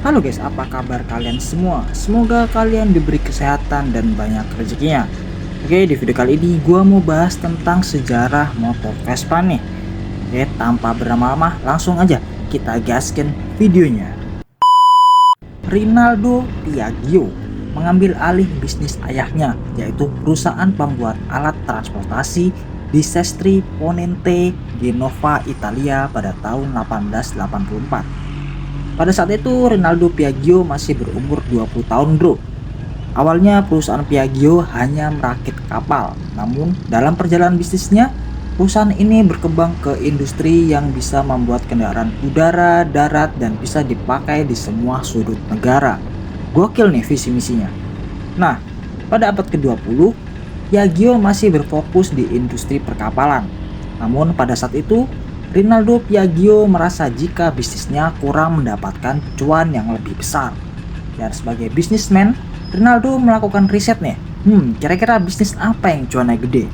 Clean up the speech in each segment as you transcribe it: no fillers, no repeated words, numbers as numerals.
Halo guys, apa kabar kalian semua? Semoga kalian diberi kesehatan dan banyak rezekinya. Oke, di video kali ini gua mau bahas tentang sejarah motor Vespa nih. Oke, tanpa berlama-lama langsung aja kita gaskan videonya. Rinaldo Piaggio mengambil alih bisnis ayahnya, yaitu perusahaan pembuat alat transportasi di Sestri Ponente, Genova, Italia pada tahun 1884. Pada saat itu Rinaldo Piaggio masih berumur 20 tahun bro. Awalnya perusahaan Piaggio hanya merakit kapal, namun dalam perjalanan bisnisnya, perusahaan ini berkembang ke industri yang bisa membuat kendaraan udara, darat, dan bisa dipakai di semua sudut negara. Gokil nih visi misinya. Nah, pada abad ke-20, Piaggio masih berfokus di industri perkapalan. Namun pada saat itu, Rinaldo Piaggio merasa jika bisnisnya kurang mendapatkan cuan yang lebih besar. Dan sebagai bisnismen, Rinaldo melakukan riset nih. Kira-kira bisnis apa yang cuannya gede?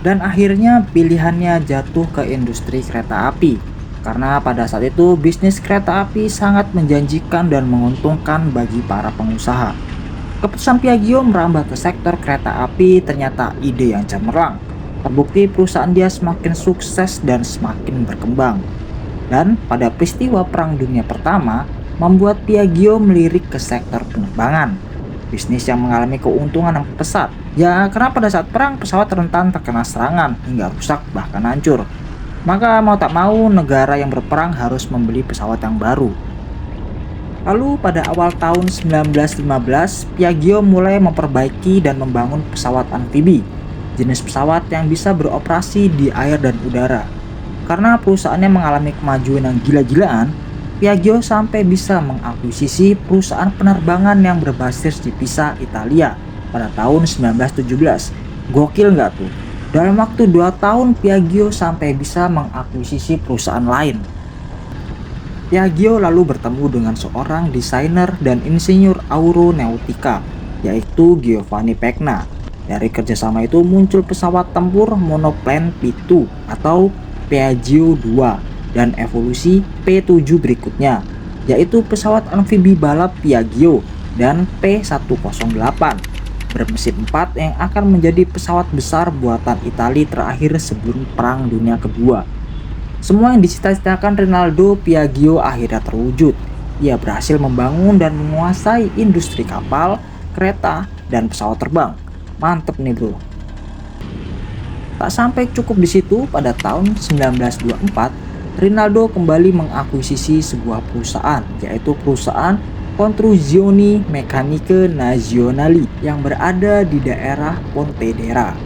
Dan akhirnya pilihannya jatuh ke industri kereta api. Karena pada saat itu bisnis kereta api sangat menjanjikan dan menguntungkan bagi para pengusaha. Keputusan Piaggio merambah ke sektor kereta api ternyata ide yang cemerlang. Terbukti perusahaan dia semakin sukses dan semakin berkembang. Dan pada peristiwa Perang Dunia Pertama, membuat Piaggio melirik ke sektor penerbangan. Bisnis yang mengalami keuntungan yang pesat. Ya, karena pada saat perang pesawat rentan terkena serangan hingga rusak bahkan hancur. Maka mau tak mau negara yang berperang harus membeli pesawat yang baru. Lalu pada awal tahun 1915, Piaggio mulai memperbaiki dan membangun pesawat amfibi, jenis pesawat yang bisa beroperasi di air dan udara. Karena perusahaannya mengalami kemajuan yang gila-gilaan, Piaggio sampai bisa mengakuisisi perusahaan penerbangan yang berbasis di Pisa, Italia pada tahun 1917. Gokil nggak tuh? Dalam waktu 2 tahun Piaggio sampai bisa mengakuisisi perusahaan lain. Piaggio lalu bertemu dengan seorang desainer dan insinyur aeronautika, yaitu Giovanni Pecna. Dari kerjasama itu muncul pesawat tempur monoplane P2 atau Piaggio 2 dan evolusi P7 berikutnya, yaitu pesawat amfibi balap Piaggio dan P108 bermesin 4 yang akan menjadi pesawat besar buatan Italia terakhir sebelum Perang Dunia Kedua. Semua yang dicita-citakan Rinaldo Piaggio akhirnya terwujud. Ia berhasil membangun dan menguasai industri kapal, kereta, dan pesawat terbang. Mantep nih bro. Tak sampai cukup di situ, pada tahun 1924, Rinaldo kembali mengakuisisi sebuah perusahaan, yaitu perusahaan Costruzioni Meccaniche Nazionali yang berada di daerah Pontedera.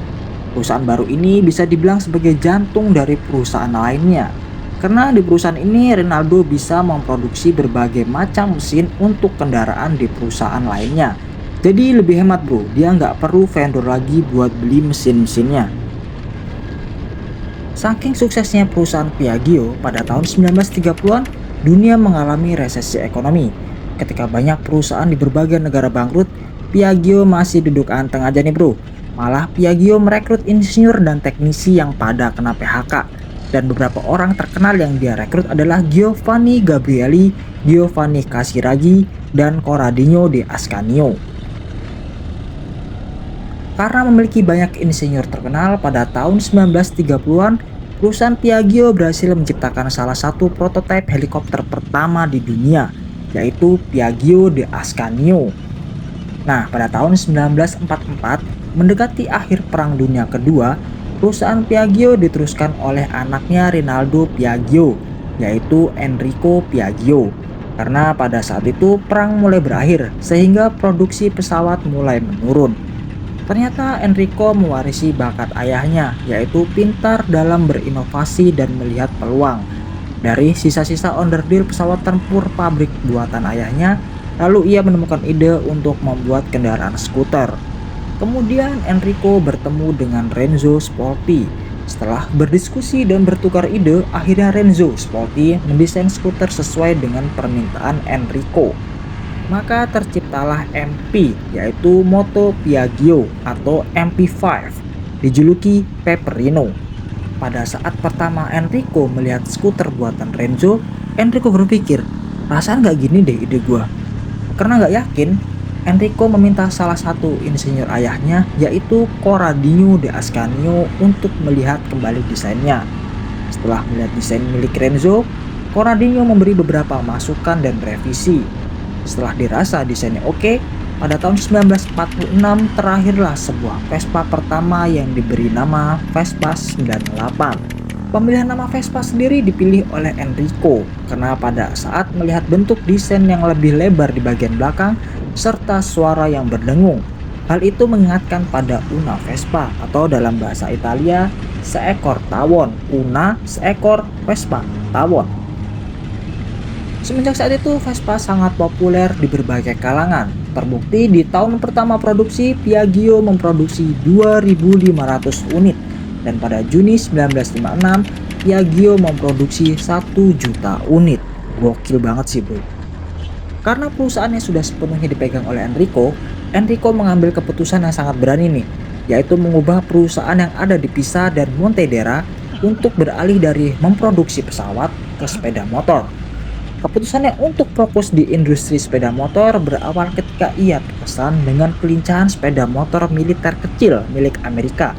Perusahaan baru ini bisa dibilang sebagai jantung dari perusahaan lainnya. Karena di perusahaan ini Rinaldo bisa memproduksi berbagai macam mesin untuk kendaraan di perusahaan lainnya. Jadi lebih hemat bro, dia nggak perlu vendor lagi buat beli mesin-mesinnya. Saking suksesnya perusahaan Piaggio, pada tahun 1930-an dunia mengalami resesi ekonomi. Ketika banyak perusahaan di berbagai negara bangkrut, Piaggio masih duduk anteng aja nih bro. Malah Piaggio merekrut insinyur dan teknisi yang pada kena PHK. Dan beberapa orang terkenal yang dia rekrut adalah Giovanni Gabrieli, Giovanni Casiraghi, dan Corradino de Ascanio. Karena memiliki banyak insinyur terkenal, pada tahun 1930-an, perusahaan Piaggio berhasil menciptakan salah satu prototipe helikopter pertama di dunia, yaitu Piaggio de Ascanio. Nah, pada tahun 1944, mendekati akhir Perang Dunia Kedua, perusahaan Piaggio diteruskan oleh anaknya Rinaldo Piaggio, yaitu Enrico Piaggio. Karena pada saat itu perang mulai berakhir, sehingga produksi pesawat mulai menurun. Ternyata Enrico mewarisi bakat ayahnya, yaitu pintar dalam berinovasi dan melihat peluang. Dari sisa-sisa onderdil pesawat tempur pabrik buatan ayahnya, lalu ia menemukan ide untuk membuat kendaraan skuter. Kemudian Enrico bertemu dengan Renzo Spolti. Setelah berdiskusi dan bertukar ide, akhirnya Renzo Spolti mendesain skuter sesuai dengan permintaan Enrico. Maka terciptalah MP, yaitu Moto Piaggio atau MP5, dijuluki Peperino. Pada saat pertama Enrico melihat skuter buatan Renzo, Enrico berpikir, Perasaan nggak gini deh ide gua. Karena nggak yakin, Enrico meminta salah satu insinyur ayahnya, yaitu Corradino de Ascanio, untuk melihat kembali desainnya. Setelah melihat desain milik Renzo, Corradino memberi beberapa masukan dan revisi. Setelah dirasa desainnya oke, pada tahun 1946 terakhirlah sebuah Vespa pertama yang diberi nama Vespa 98. Pemilihan nama Vespa sendiri dipilih oleh Enrico karena pada saat melihat bentuk desain yang lebih lebar di bagian belakang serta suara yang berdengung. Hal itu mengingatkan pada Una Vespa atau dalam bahasa Italia seekor tawon, Una seekor Vespa tawon. Semenjak saat itu Vespa sangat populer di berbagai kalangan. Terbukti di tahun pertama produksi Piaggio memproduksi 2.500 unit dan pada Juni 1956 Piaggio memproduksi 1 juta unit. Gokil banget sih bro. Karena perusahaannya sudah sepenuhnya dipegang oleh Enrico, Enrico mengambil keputusan yang sangat berani nih, yaitu mengubah perusahaan yang ada di Pisa dan Montedera untuk beralih dari memproduksi pesawat ke sepeda motor. Keputusannya untuk fokus di industri sepeda motor berawal ketika ia terkesan dengan kelincahan sepeda motor militer kecil milik Amerika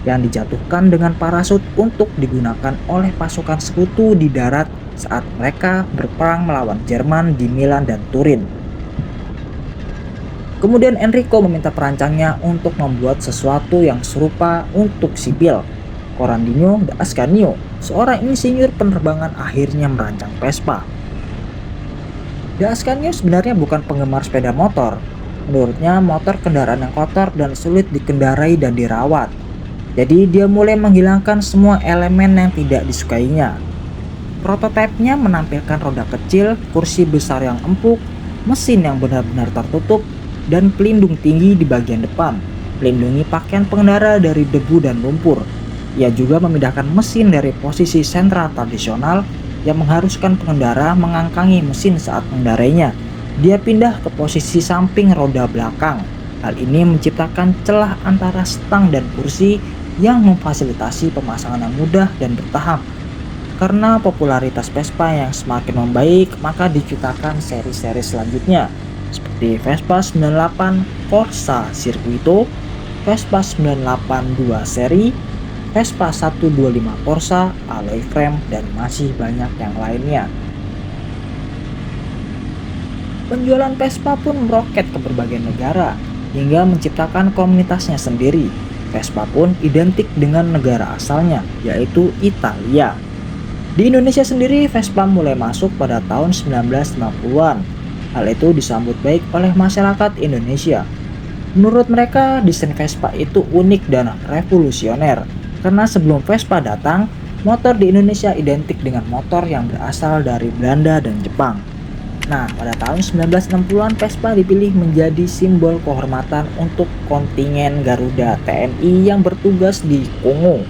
yang dijatuhkan dengan parasut untuk digunakan oleh pasukan sekutu di darat saat mereka berperang melawan Jerman di Milan dan Turin. Kemudian Enrico meminta perancangnya untuk membuat sesuatu yang serupa untuk sipil. Corradino de Ascanio, seorang insinyur penerbangan, akhirnya merancang Vespa. De Ascanio sebenarnya bukan penggemar sepeda motor. Menurutnya motor kendaraan yang kotor dan sulit dikendarai dan dirawat. Jadi dia mulai menghilangkan semua elemen yang tidak disukainya. Prototipenya menampilkan roda kecil, kursi besar yang empuk, mesin yang benar-benar tertutup, dan pelindung tinggi di bagian depan, melindungi pakaian pengendara dari debu dan lumpur. Ia juga memindahkan mesin dari posisi sentral tradisional yang mengharuskan pengendara mengangkangi mesin saat mengendarainya. Dia pindah ke posisi samping roda belakang. Hal ini menciptakan celah antara stang dan kursi yang memfasilitasi pemasangan yang mudah dan bertahap. Karena popularitas Vespa yang semakin membaik, maka diciptakan seri-seri selanjutnya seperti Vespa 98 Corsa Circuito, Vespa 982 seri, Vespa 125 Corsa, alloy frame, dan masih banyak yang lainnya. Penjualan Vespa pun meroket ke berbagai negara hingga menciptakan komunitasnya sendiri. Vespa pun identik dengan negara asalnya, yaitu Italia. Di Indonesia sendiri, Vespa mulai masuk pada tahun 1950-an. Hal itu disambut baik oleh masyarakat Indonesia. Menurut mereka, desain Vespa itu unik dan revolusioner. Karena sebelum Vespa datang, motor di Indonesia identik dengan motor yang berasal dari Belanda dan Jepang. Nah, pada tahun 1960-an Vespa dipilih menjadi simbol kehormatan untuk kontingen Garuda TNI yang bertugas di Kongo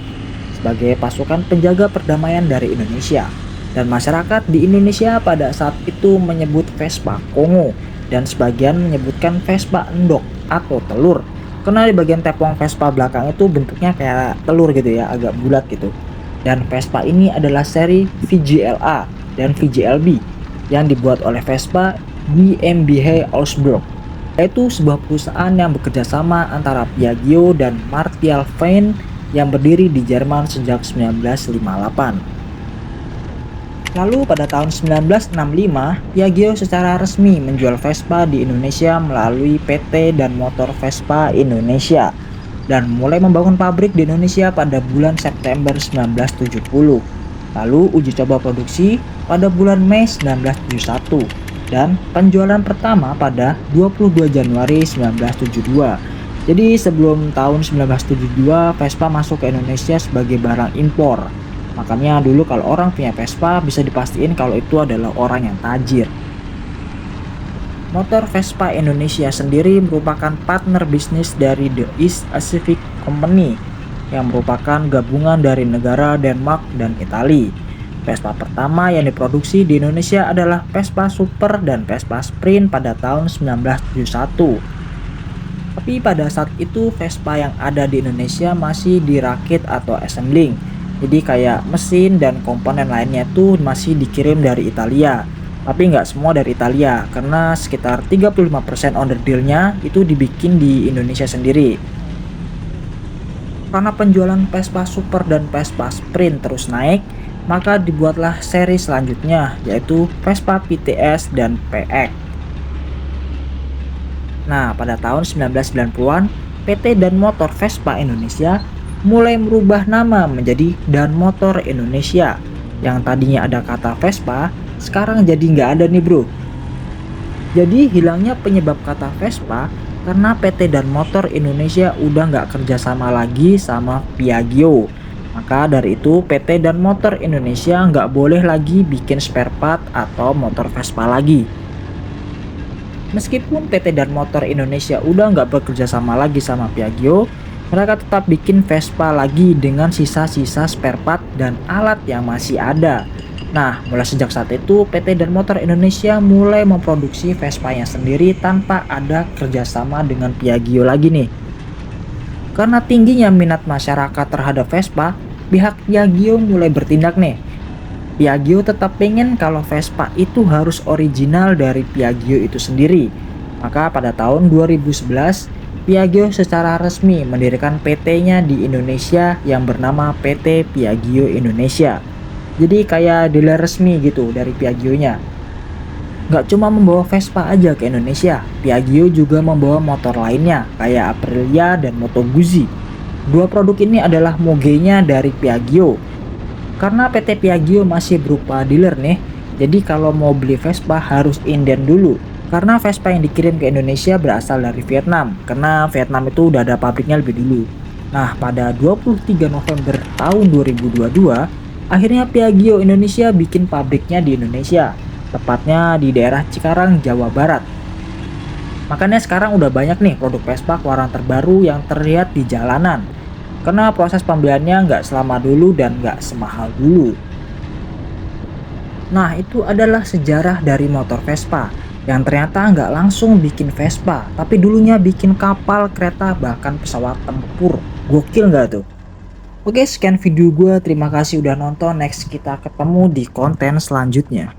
sebagai pasukan penjaga perdamaian dari Indonesia. Dan masyarakat di Indonesia pada saat itu menyebut Vespa Kongo dan sebagian menyebutkan Vespa endok atau telur. Karena di bagian tepung Vespa belakang itu bentuknya kayak telur gitu ya, agak bulat gitu. Dan Vespa ini adalah seri VGLA dan VGLB yang dibuat oleh Vespa GmbH Augsburg, yaitu sebuah perusahaan yang bekerja sama antara Piaggio dan Martial Vane yang berdiri di Jerman sejak 1958. Lalu pada tahun 1965, Piaggio secara resmi menjual Vespa di Indonesia melalui PT dan Motor Vespa Indonesia dan mulai membangun pabrik di Indonesia pada bulan September 1970. Lalu uji coba produksi pada bulan Mei 1971 dan penjualan pertama pada 22 Januari 1972. Jadi sebelum tahun 1972 Vespa masuk ke Indonesia sebagai barang impor. Makanya dulu kalau orang punya Vespa bisa dipastiin kalau itu adalah orang yang tajir. Motor Vespa Indonesia sendiri merupakan partner bisnis dari The East Pacific Company yang merupakan gabungan dari negara Denmark dan Italia. Vespa pertama yang diproduksi di Indonesia adalah Vespa Super dan Vespa Sprint pada tahun 1971. Tapi pada saat itu Vespa yang ada di Indonesia masih dirakit atau assembling. Jadi kayak mesin dan komponen lainnya itu masih dikirim dari Italia. Tapi nggak semua dari Italia, karena sekitar 35% owner dealnya itu dibikin di Indonesia sendiri. Karena penjualan Vespa Super dan Vespa Sprint terus naik, maka dibuatlah seri selanjutnya, yaitu Vespa PTS dan PX. Nah, pada tahun 1990-an, PT Dan Motor Vespa Indonesia mulai merubah nama menjadi Dan Motor Indonesia. Yang tadinya ada kata Vespa, sekarang jadi nggak ada nih bro. Jadi hilangnya penyebab kata Vespa karena PT Dan Motor Indonesia udah nggak kerjasama lagi sama Piaggio. Maka dari itu PT Dan Motor Indonesia nggak boleh lagi bikin spare part atau motor Vespa lagi. Meskipun PT Dan Motor Indonesia udah nggak bekerja sama lagi sama Piaggio, mereka tetap bikin Vespa lagi dengan sisa-sisa spare part dan alat yang masih ada. Nah, mulai sejak saat itu PT Dan Motor Indonesia mulai memproduksi Vespanya sendiri tanpa ada kerjasama dengan Piaggio lagi nih. Karena tingginya minat masyarakat terhadap Vespa, pihak Piaggio mulai bertindak nih. Piaggio tetap pengen kalau Vespa itu harus original dari Piaggio itu sendiri. Maka pada tahun 2011, Piaggio secara resmi mendirikan PT-nya di Indonesia yang bernama PT Piaggio Indonesia. Jadi kayak dealer resmi gitu dari Piaggio-nya. Nggak cuma membawa Vespa aja ke Indonesia, Piaggio juga membawa motor lainnya kayak Aprilia dan Moto Guzzi. Dua produk ini adalah mogenya dari Piaggio. Karena PT Piaggio masih berupa dealer nih, jadi kalau mau beli Vespa harus inden dulu. Karena Vespa yang dikirim ke Indonesia berasal dari Vietnam, karena Vietnam itu udah ada pabriknya lebih dulu. Nah, pada 23 November tahun 2022, akhirnya Piaggio Indonesia bikin pabriknya di Indonesia, tepatnya di daerah Cikarang, Jawa Barat. Makanya sekarang udah banyak nih produk Vespa keluaran terbaru yang terlihat di jalanan. Karena proses pembeliannya nggak selama dulu dan nggak semahal dulu. Nah, itu adalah sejarah dari motor Vespa yang ternyata nggak langsung bikin Vespa, tapi dulunya bikin kapal, kereta, bahkan pesawat tempur. Gokil nggak tuh? Oke, sekian video gue. Terima kasih udah nonton. Next kita ketemu di konten selanjutnya.